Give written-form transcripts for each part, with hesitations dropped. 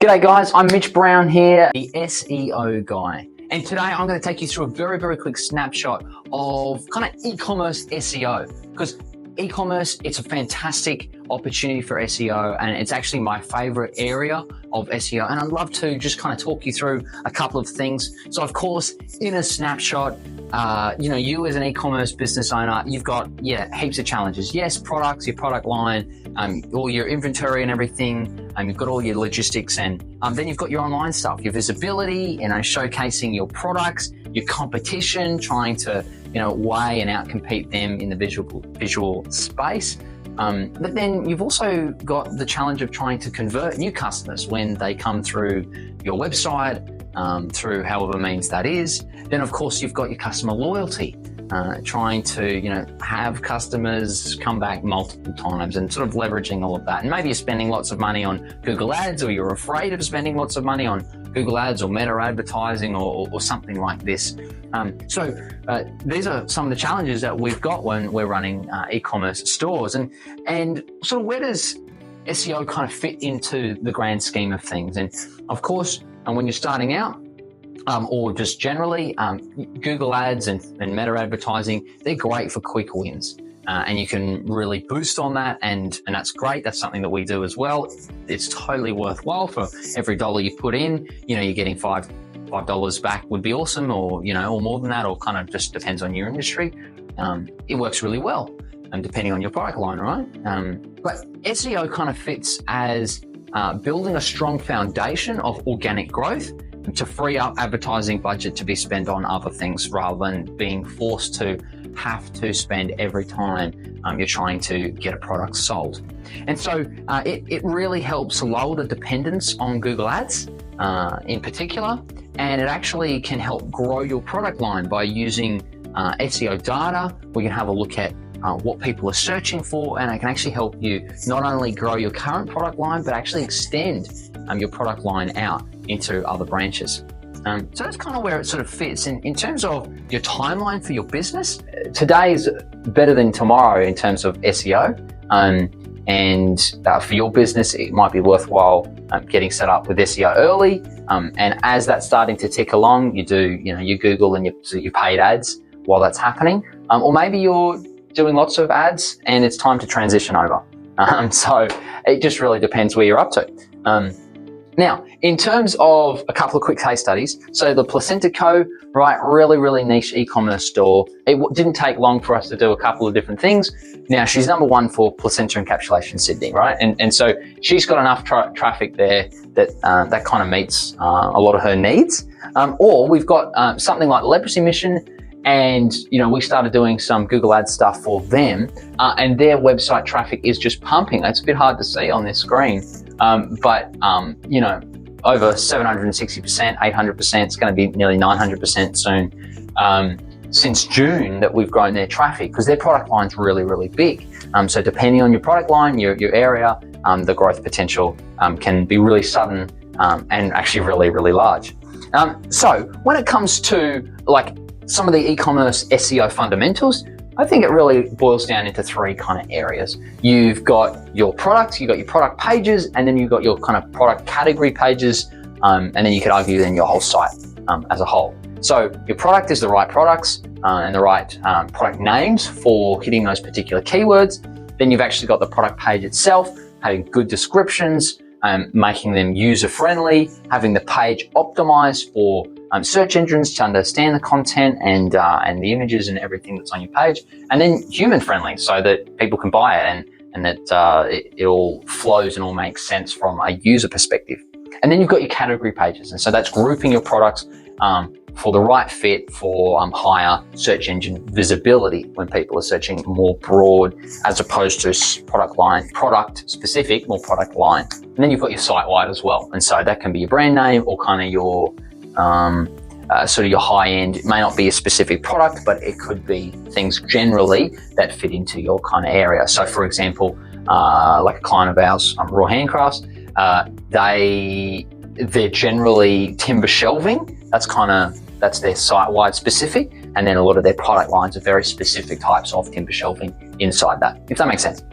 G'day guys, I'm Mitch Brown here, the SEO Guy. And today I'm going to take you through a very quick snapshot of kind of e-commerce SEO. Because e-commerce, it's a fantastic opportunity for SEO and it's actually my favorite area of SEO. And I'd love to just kind of talk you through a couple of things. So of course, in a snapshot, you as an e-commerce business owner, you've got, heaps of challenges. Yes, products, your product line, all your inventory and everything, you've got all your logistics, and then you've got your online stuff, your visibility, showcasing your products, your competition, trying to, weigh and outcompete them in the visual space. But then you've also got the challenge of trying to convert new customers when they come through your website, through however means that is. Then of course you've got your customer loyalty, trying to, have customers come back multiple times and sort of leveraging all of that. And maybe you're spending lots of money on Google Ads, or you're afraid of spending lots of money on Google Ads or meta advertising or something like this. So these are some of the challenges that we've got when we're running e-commerce stores. And sort of where does SEO kind of fit into the grand scheme of things? And of course, when you're starting out, or just generally, Google Ads and meta advertising, they're great for quick wins. And you can really boost on that, and that's great. That's something that we do as well. It's totally worthwhile. For every $1 you put in, you're getting $5 back would be awesome, or or more than that, or kind of just depends on your industry. It works really well, depending on your product line, right? But SEO kind of fits as building a strong foundation of organic growth to free up advertising budget to be spent on other things, rather than being forced to have to spend every time you're trying to get a product sold. And so it really helps lower the dependence on Google Ads in particular, and it actually can help grow your product line by using SEO data. We can have a look at what people are searching for, and it can actually help you not only grow your current product line, but actually extend your product line out into other branches. So that's kind of where it sort of fits. In terms of your timeline for your business, today is better than tomorrow in terms of SEO. And for your business, it might be worthwhile getting set up with SEO early. And as that's starting to tick along, you do, your Google and your paid ads while that's happening. Or maybe you're doing lots of ads and it's time to transition over. So it just really depends where you're up to. Now, in terms of a couple of quick case studies, so the Placenta Co, right, really niche e-commerce store. It didn't take long for us to do a couple of different things. Now, she's number one for placenta encapsulation Sydney, right? And so she's got enough traffic there that kind of meets a lot of her needs. Or we've got something like Leprosy Mission, and we started doing some Google Ads stuff for them, and their website traffic is just pumping. It's a bit hard to see on this screen, but over 760%, 800%. It's going to be nearly 900% soon. Since June that we've grown their traffic, because their product line's really big. So depending on your product line, your area, the growth potential can be really sudden and actually really large. So when it comes to like some of the e-commerce SEO fundamentals, I think it really boils down into three kind of areas. You've got your products, you've got your product pages, and then you've got your kind of product category pages, and then you could argue then your whole site as a whole. So your product is the right products and the right product names for hitting those particular keywords. Then you've actually got the product page itself, having good descriptions, making them user-friendly, having the page optimized for search engines to understand the content and the images and everything that's on your page, and then human-friendly so that people can buy it and that it all flows and all makes sense from a user perspective. And then you've got your category pages, and so that's grouping your products for the right fit for higher search engine visibility when people are searching more broad as opposed to product specific, more product line. And then you've got your site wide as well, and so that can be your brand name or kind of your sort of your high end. It may not be a specific product, but it could be things generally that fit into your kind of area. So for example, like a client of ours, Raw Handcrafts, they're generally timber shelving. That's their site-wide specific, and then a lot of their product lines are very specific types of timber shelving inside that, if that makes sense.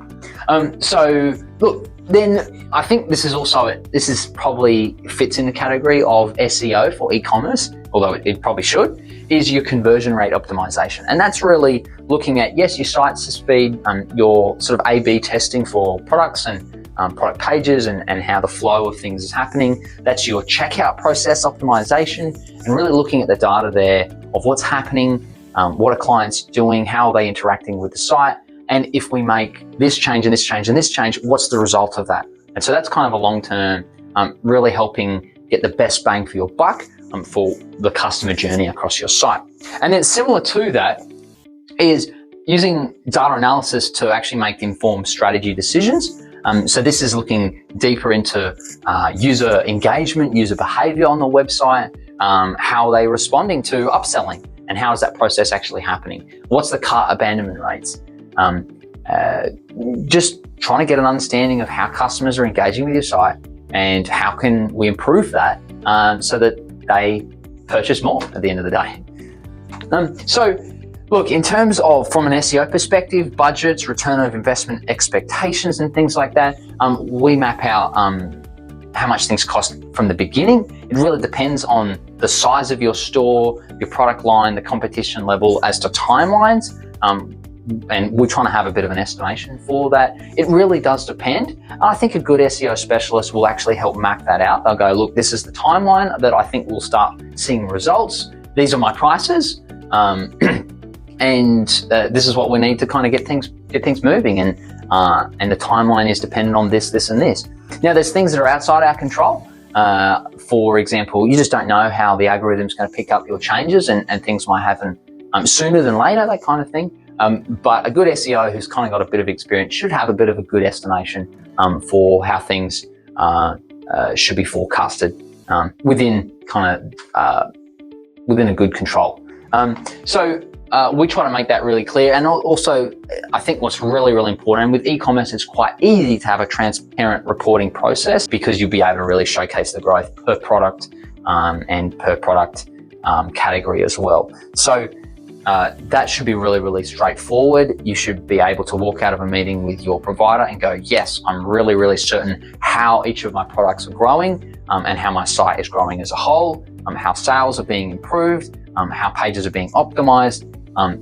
So look, then I think this is probably fits in the category of SEO for e-commerce, although it probably should, is your conversion rate optimization. And that's really looking at, yes, your site's speed, your sort of A/B testing for products and product pages and how the flow of things is happening. That's your checkout process optimization, and really looking at the data there of what's happening, what are clients doing, how are they interacting with the site, and if we make this change and this change and this change, what's the result of that? And so that's kind of a long-term, really helping get the best bang for your buck for the customer journey across your site. And then similar to that is using data analysis to actually make informed strategy decisions. So this is looking deeper into user engagement, user behavior on the website, how are they responding to upselling, and how is that process actually happening? What's the cart abandonment rates? Just trying to get an understanding of how customers are engaging with your site and how can we improve that so that they purchase more at the end of the day. So look, in terms of from an SEO perspective, budgets, return of investment expectations and things like that, we map out how much things cost from the beginning. It really depends on the size of your store, your product line, the competition level as to timelines. And we're trying to have a bit of an estimation for that. It really does depend. I think a good SEO specialist will actually help map that out. They'll go, look, this is the timeline that I think we'll start seeing results. These are my prices. And this is what we need to kind of get things moving. And the timeline is dependent on this, this, and this. Now, there's things that are outside our control. For example, you just don't know how the algorithm's going to pick up your changes, and things might happen sooner than later, that kind of thing. But a good SEO who's kind of got a bit of experience should have a bit of a good estimation for how things should be forecasted within a good control. So we try to make that really clear. And also, I think what's really, really important, and with e-commerce, it's quite easy to have a transparent reporting process because you'll be able to really showcase the growth per product and per product category as well. So that should be really, really straightforward. You should be able to walk out of a meeting with your provider and go, yes, I'm really, really certain how each of my products are growing and how my site is growing as a whole, how sales are being improved, how pages are being optimized.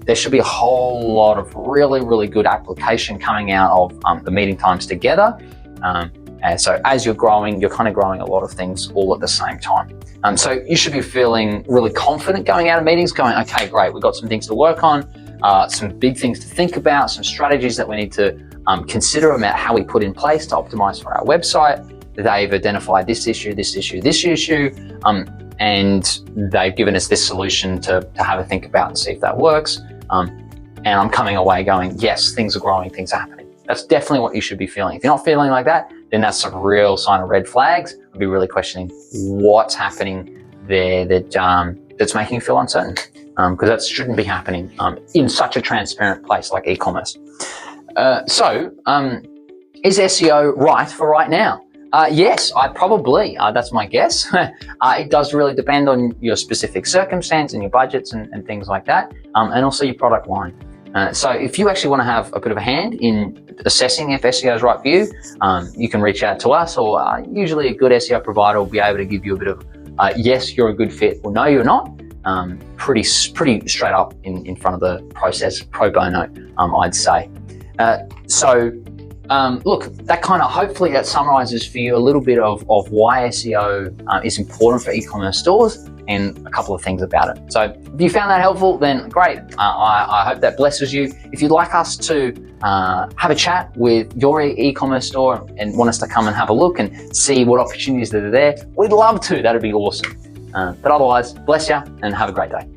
There should be a whole lot of really, really good application coming out of the meeting times together. And so as you're growing, you're kind of growing a lot of things all at the same time. So you should be feeling really confident going out of meetings, going, okay, great, we've got some things to work on, some big things to think about, some strategies that we need to consider about how we put in place to optimize for our website. They've identified this issue, this issue, this issue, and they've given us this solution to have a think about and see if that works. And I'm coming away going, yes, things are growing, things are happening. That's definitely what you should be feeling. If you're not feeling like that, then that's a real sign of red flags. I'd be really questioning what's happening there that's making you feel uncertain, because that shouldn't be happening in such a transparent place like e-commerce. So is SEO right for right now? Yes, that's my guess. It does really depend on your specific circumstance and your budgets and things like that, and also your product line. So if you actually want to have a bit of a hand in assessing if SEO is right for you, you can reach out to us, or usually a good SEO provider will be able to give you a bit of yes, you're a good fit, or no, you're not. Pretty straight up in front of the process, pro bono, I'd say. Look, that kind of hopefully that summarizes for you a little bit of why SEO is important for e-commerce stores and a couple of things about it. So if you found that helpful, then great. I hope that blesses you. If you'd like us to have a chat with your e-commerce store and want us to come and have a look and see what opportunities that are there, we'd love to. That'd be awesome. But otherwise, bless you and have a great day.